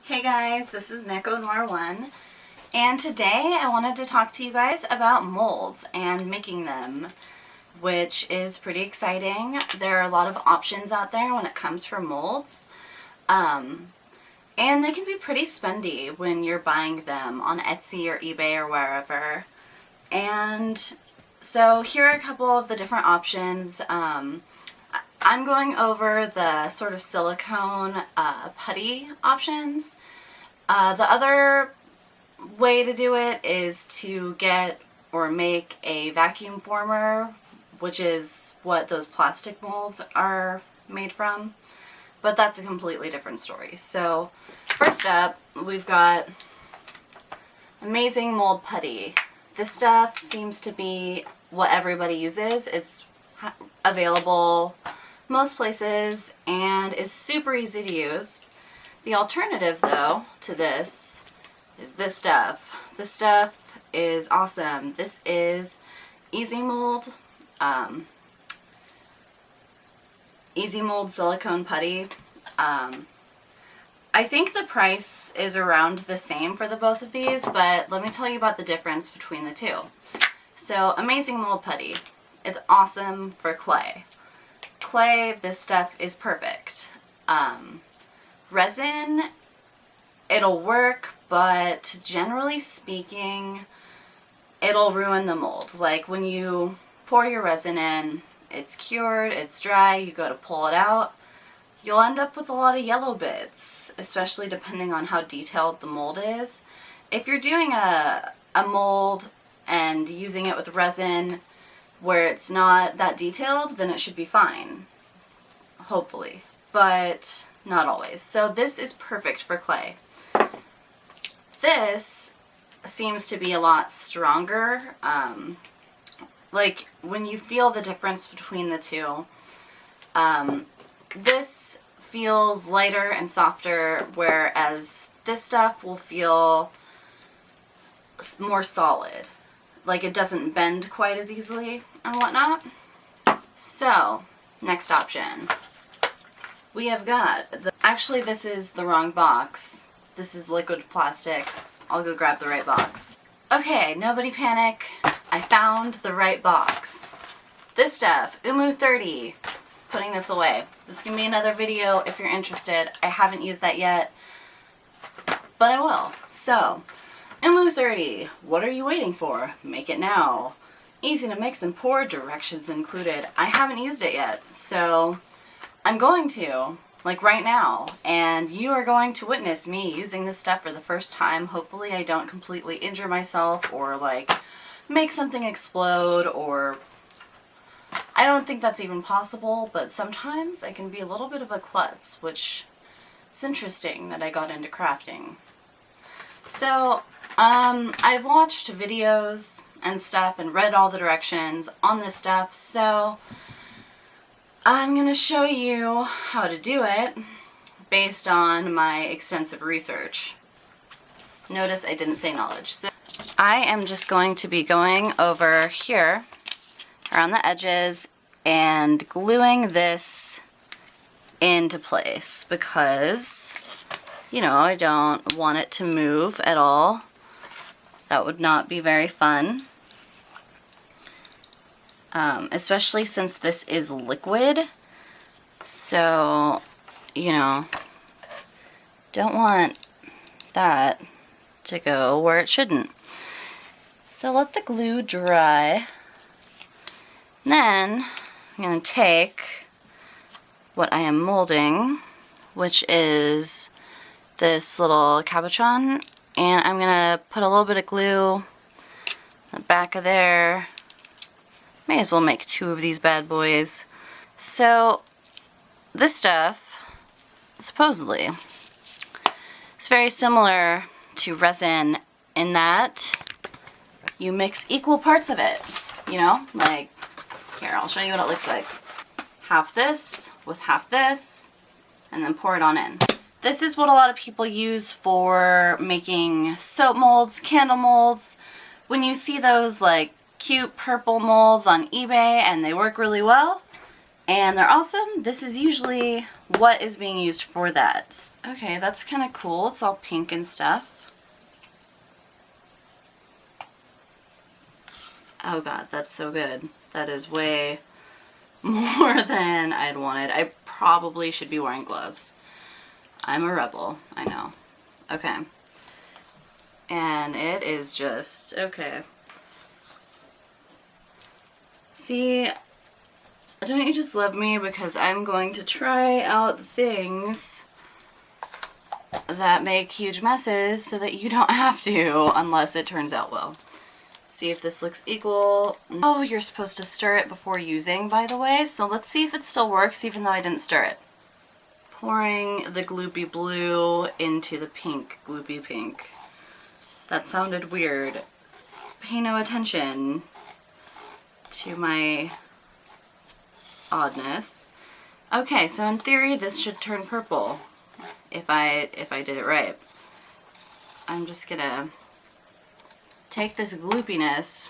Hey guys, this is Neko Noir 1, and today I wanted to talk to you guys about molds and making them, which is pretty exciting. There are a lot of options out there when it comes for molds, and they can be pretty spendy when you're buying them on Etsy or eBay or wherever. And so here are a couple of the different options. I'm going over the sort of silicone putty options. The other way to do it is to get or make a vacuum former, which is what those plastic molds are made from. But that's a completely different story. So first up, we've got Amazing Mold Putty. This stuff seems to be what everybody uses. It's available most places and is super easy to use. The alternative though to this is this stuff. This stuff is awesome. This is Easy Mold silicone putty. I think the price is around the same for the both of these, but let me tell you about the difference between the two. So Amazing Mold Putty, it's awesome for clay. Clay, this stuff is perfect. Resin, it'll work, but generally speaking, it'll ruin the mold. Like when you pour your resin in, it's cured, it's dry, you go to pull it out, you'll end up with a lot of yellow bits, especially depending on how detailed the mold is. If you're doing a mold and using it with resin where it's not that detailed, then it should be fine, hopefully, but not always. So this is perfect for clay. This seems to be a lot stronger. Like when you feel the difference between the two, this feels lighter and softer, whereas this stuff will feel more solid. Like it doesn't bend quite as easily and whatnot. So, next option. We have got, actually this is the wrong box. This is liquid plastic. I'll go grab the right box. Okay, nobody panic. I found the right box. This stuff, oomoo 30. Putting this away. This can be another video if you're interested. I haven't used that yet, but I will. So, oomoo 30. What are you waiting for? Make it now. Easy to mix and pour, directions included. I haven't used it yet, so I'm going to, like right now, and you are going to witness me using this stuff for the first time. Hopefully I don't completely injure myself or like make something explode, or I don't think that's even possible, but sometimes I can be a little bit of a klutz, which it's interesting that I got into crafting. So, I've watched videos and stuff and read all the directions on this stuff, so I'm going to show you how to do it based on my extensive research. Notice I didn't say knowledge. So I am just going to be going over here around the edges and gluing this into place because, you know, I don't want it to move at all. That would not be very fun. Especially since this is liquid, so, you know, don't want that to go where it shouldn't. So let the glue dry. Then I'm going to take what I am molding, which is this little cabochon, and I'm going to put a little bit of glue on the back of there. May as well make two of these bad boys. So this stuff, supposedly, is very similar to resin in that you mix equal parts of it. You know, like, here, I'll show you what it looks like. Half this with half this, and then pour it on in. This is what a lot of people use for making soap molds, candle molds. When you see those, like, cute purple molds on eBay and they work really well and they're awesome, this is usually what is being used for that. Okay, that's kind of cool. It's all pink and stuff. Oh god, that's so good. That is way more than I'd wanted. I probably should be wearing gloves. I'm a rebel, I know. Okay. And it is just, okay. See, don't you just love me? Because I'm going to try out things that make huge messes so that you don't have to, unless it turns out well. See if this looks equal. Oh, you're supposed to stir it before using, by the way, so let's see if it still works even though I didn't stir it. Pouring the gloopy blue into the pink gloopy pink. That sounded weird. Pay no attention to my oddness. Okay, so in theory this should turn purple if I did it right. I'm just gonna take this gloopiness.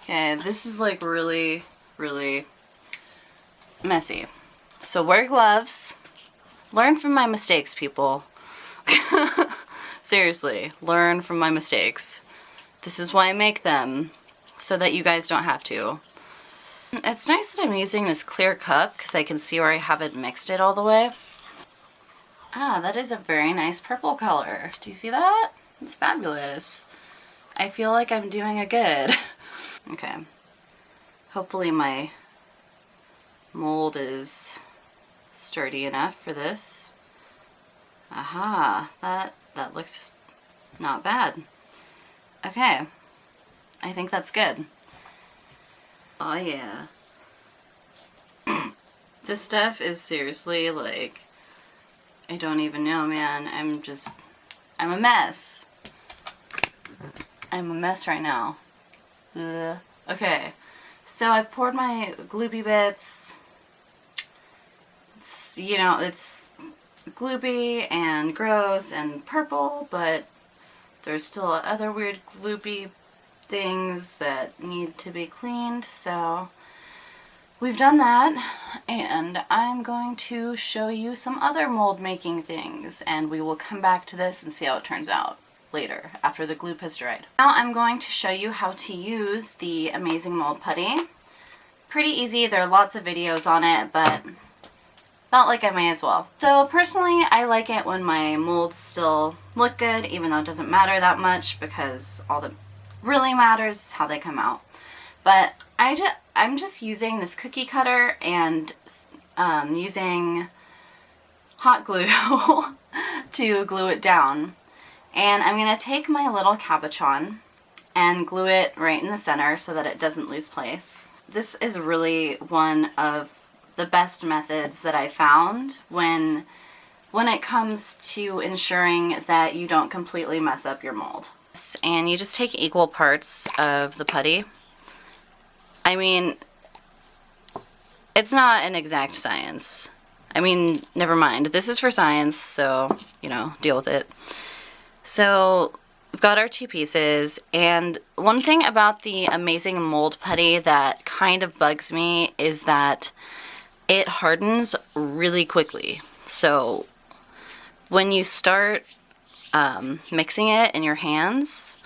Okay, this is like really, really messy. So wear gloves. Learn from my mistakes, people. Seriously, learn from my mistakes. This is why I make them, so that you guys don't have to. It's nice that I'm using this clear cup because I can see where I haven't mixed it all the way. Ah, that is a very nice purple color. Do you see that? It's fabulous. I feel like I'm doing a good. Okay. Hopefully my mold is sturdy enough for this. Aha, that looks not bad. Okay. I think that's good. Oh yeah. This stuff is seriously like, I don't even know, man. I'm a mess. I'm a mess right now. Ugh. Okay, so I poured my gloopy bits. It's, you know, it's gloopy and gross and purple, but there's still other weird gloopy things that need to be cleaned, so we've done that, and I'm going to show you some other mold making things, and we will come back to this and see how it turns out later after the gloop has dried. Now I'm going to show you how to use the amazing mold putty. Pretty easy, there are lots of videos on it, but felt like I may as well. So personally, I like it when my molds still look good, even though it doesn't matter that much because all that really matters is how they come out. But I'm just using this cookie cutter and using hot glue to glue it down. And I'm going to take my little cabochon and glue it right in the center so that it doesn't lose place. This is really one of the best methods that I found when it comes to ensuring that you don't completely mess up your mold. And you just take equal parts of the putty. I mean, it's not an exact science. I mean, never mind. This is for science, so, you know, deal with it. So, we've got our two pieces, and one thing about the amazing mold putty that kind of bugs me is that it hardens really quickly. So, when you start mixing it in your hands,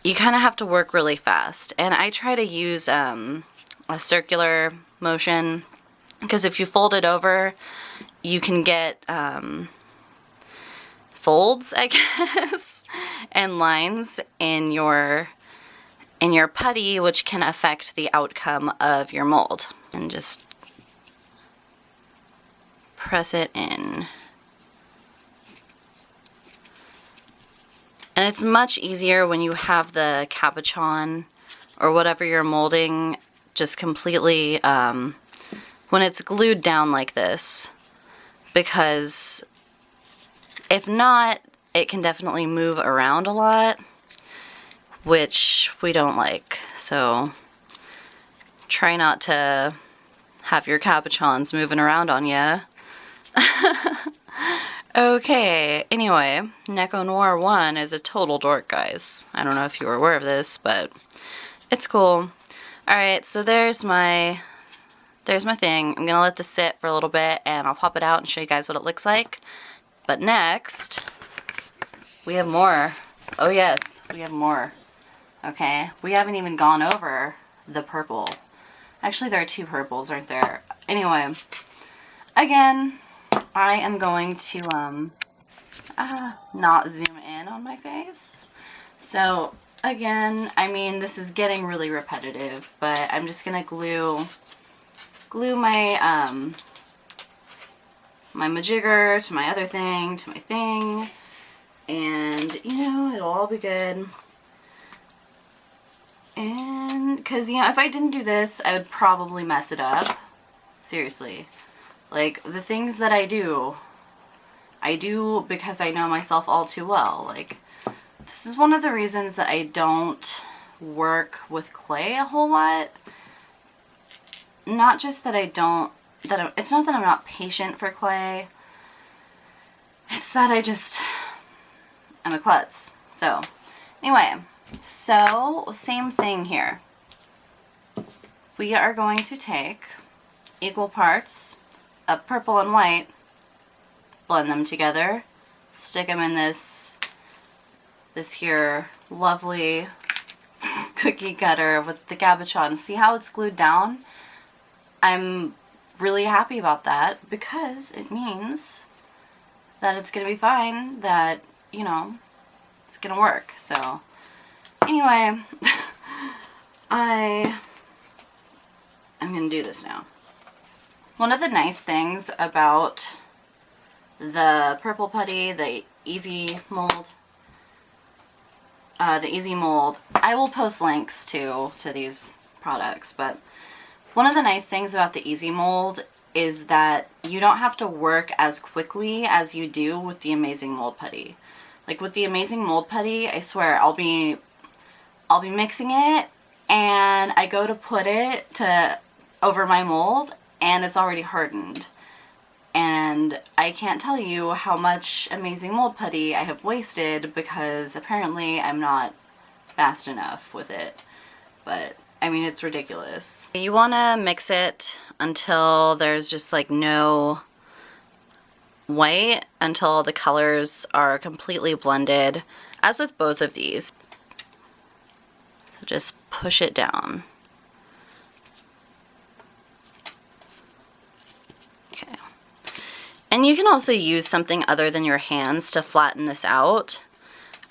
you kind of have to work really fast. And I try to use a circular motion, because if you fold it over, you can get folds, I guess, and lines in your putty, which can affect the outcome of your mold. And just press it in. And it's much easier when you have the cabochon or whatever you're molding just completely, when it's glued down like this, because if not, it can definitely move around a lot, which we don't like. So try not to have your cabochons moving around on ya. Okay, anyway, Neko Noir 1 is a total dork, guys. I don't know if you were aware of this, but it's cool. Alright, so there's my there's my thing. I'm gonna let this sit for a little bit and I'll pop it out and show you guys what it looks like. But next, we have more. Oh yes, we have more. Okay, we haven't even gone over the purple. Actually, there are 2 purples, aren't there? Anyway, again, I am going to not zoom in on my face. So again, I mean, this is getting really repetitive, but I'm just gonna glue my my majigger to my other thing to my thing, and you know, it'll all be good. And because, you know, if I didn't do this, I would probably mess it up. Seriously. Like, the things that I do because I know myself all too well. Like, this is one of the reasons that I don't work with clay a whole lot. Not just that it's not that I'm not patient for clay. It's that I'm a klutz. So, anyway. So, same thing here. We are going to take equal parts of purple and white, blend them together, stick them in this here lovely cookie cutter with the cabochon. See how it's glued down? I'm really happy about that because it means that it's going to be fine, that, you know, it's going to work. So, anyway, I'm going to do this now. One of the nice things about the purple putty, the easy mold, I will post links to these products, but one of the nice things about the easy mold is that you don't have to work as quickly as you do with the amazing mold putty. Like with the amazing mold putty, I swear I'll be mixing it and I go to put it over my mold and it's already hardened. And I can't tell you how much amazing mold putty I have wasted because apparently I'm not fast enough with it. But I mean, it's ridiculous. You want to mix it until there's just like no white, until the colors are completely blended, as with both of these. So just push it down. Okay. And you can also use something other than your hands to flatten this out.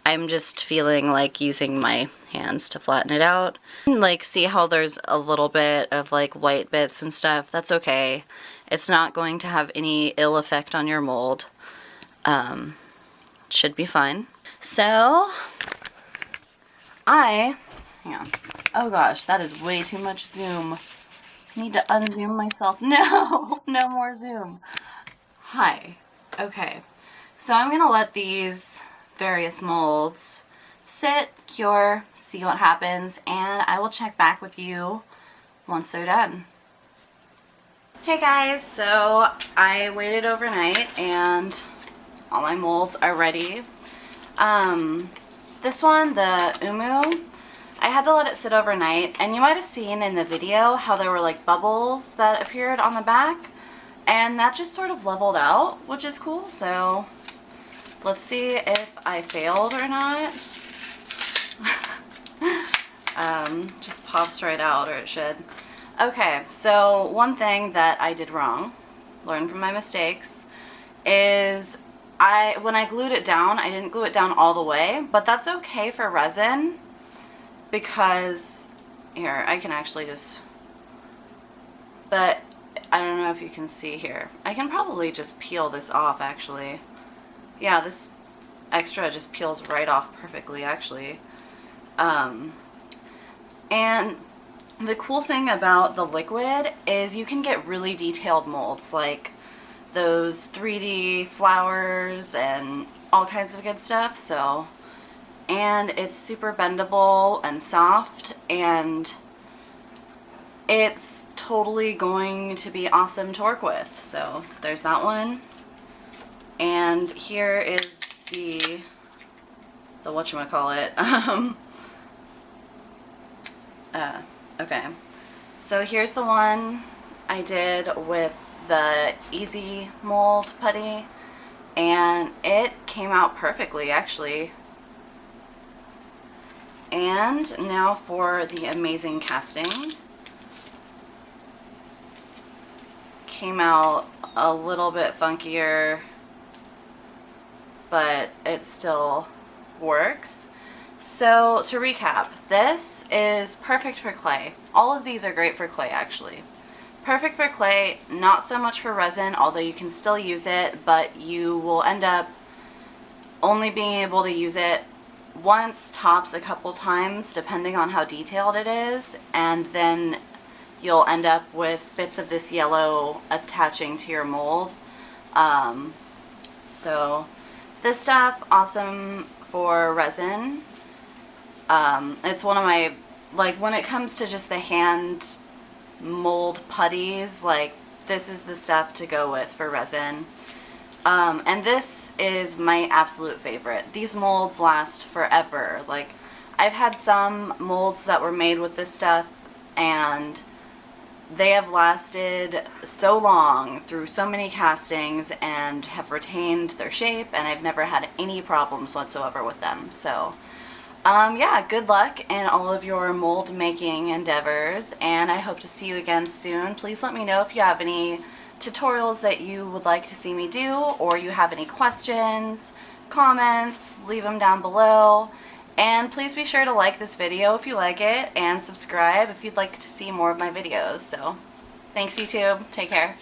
I'm just feeling like using my hands to flatten it out. Like, see how there's a little bit of like white bits and stuff? That's okay. It's not going to have any ill effect on your mold. Should be fine. So, hang on. Oh gosh, that is way too much zoom. I need to unzoom myself. No, no more zoom. Hi. Okay. So I'm gonna let these various molds sit, cure, see what happens, and I will check back with you once they're done. Hey guys, so I waited overnight and all my molds are ready. This one, the oomoo, I had to let it sit overnight, and you might have seen in the video how there were like bubbles that appeared on the back, and that just sort of leveled out, which is cool. So let's see if I failed or not. Just pops right out, or it should. Okay, so one thing that I did wrong, learn from my mistakes, is when I glued it down, I didn't glue it down all the way, but that's okay for resin because, here, I can actually just, but I don't know if you can see here. I can probably just peel this off actually. Yeah, this extra just peels right off perfectly actually. And the cool thing about the liquid is you can get really detailed molds, like those 3D flowers and all kinds of good stuff. So, and it's super bendable and soft, and it's totally going to be awesome to work with. So there's that one. And here is the whatchamacallit. Okay. So here's the one I did with the Easy Mold putty, and it came out perfectly actually. And now for the amazing casting. Came out a little bit funkier, but it still works. So to recap, this is perfect for clay. All of these are great for clay actually. Perfect for clay, not so much for resin, although you can still use it, but you will end up only being able to use it once, tops a couple times, depending on how detailed it is, and then you'll end up with bits of this yellow attaching to your mold. So this stuff, awesome for resin. It's one of my, like, when it comes to just the hand mold putties, like, this is the stuff to go with for resin. And this is my absolute favorite. These molds last forever. Like, I've had some molds that were made with this stuff, and they have lasted so long through so many castings and have retained their shape, and I've never had any problems whatsoever with them. So yeah, good luck in all of your mold making endeavors, and I hope to see you again soon. Please let me know if you have any tutorials that you would like to see me do, or you have any questions, comments, leave them down below. And please be sure to like this video if you like it, and subscribe if you'd like to see more of my videos. So, thanks YouTube, take care.